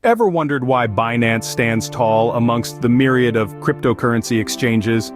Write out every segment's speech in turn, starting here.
Ever wondered why Binance stands tall amongst the myriad of cryptocurrency exchanges?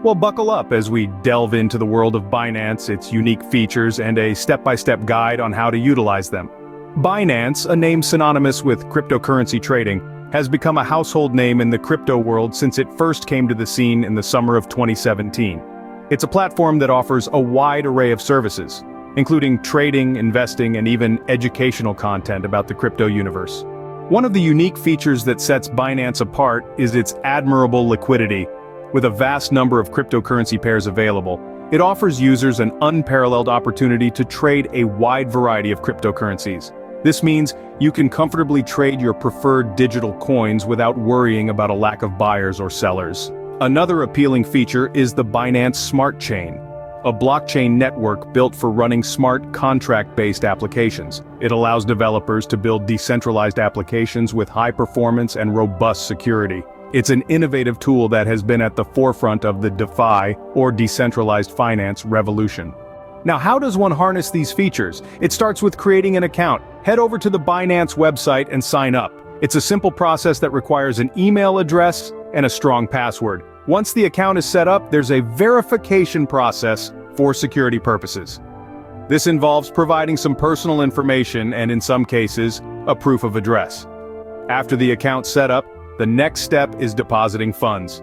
Well, buckle up as we delve into the world of Binance, its unique features, and a step-by-step guide on how to utilize them. Binance, a name synonymous with cryptocurrency trading, has become a household name in the crypto world since it first came to the scene in the summer of 2017. It's a platform that offers a wide array of services, including trading, investing, and even educational content about the crypto universe. One of the unique features that sets Binance apart is its admirable liquidity. With a vast number of cryptocurrency pairs available, it offers users an unparalleled opportunity to trade a wide variety of cryptocurrencies. This means you can comfortably trade your preferred digital coins without worrying about a lack of buyers or sellers. Another appealing feature is the Binance Smart Chain, a blockchain network built for running smart contract-based applications. It allows developers to build decentralized applications with high performance and robust security. It's an innovative tool that has been at the forefront of the DeFi, or decentralized finance, revolution. Now, how does one harness these features? It starts with creating an account. Head over to the Binance website and sign up. It's a simple process that requires an email address and a strong password. Once the account is set up, there's a verification process for security purposes. This involves providing some personal information and, in some cases, a proof of address. After the account's set up, the next step is depositing funds.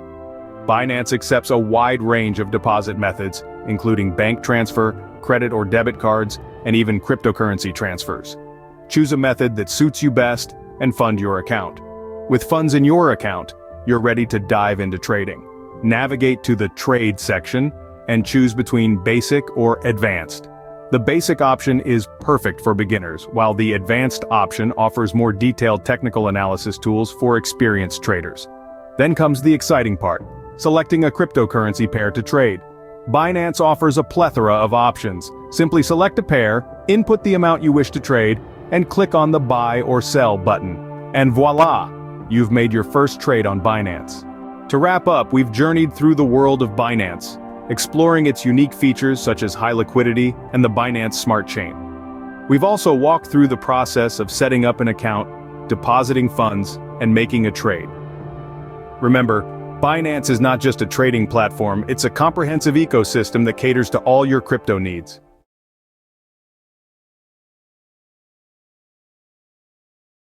Binance accepts a wide range of deposit methods, including bank transfer, credit or debit cards, and even cryptocurrency transfers. Choose a method that suits you best and fund your account. With funds in your account, you're ready to dive into trading. Navigate to the Trade section and choose between Basic or Advanced. The Basic option is perfect for beginners, while the Advanced option offers more detailed technical analysis tools for experienced traders. Then comes the exciting part, selecting a cryptocurrency pair to trade. Binance offers a plethora of options. Simply select a pair, input the amount you wish to trade, and click on the Buy or Sell button. And voila! You've made your first trade on Binance. To wrap up, we've journeyed through the world of Binance, exploring its unique features such as high liquidity and the Binance Smart Chain. We've also walked through the process of setting up an account, depositing funds, and making a trade. Remember, Binance is not just a trading platform, it's a comprehensive ecosystem that caters to all your crypto needs.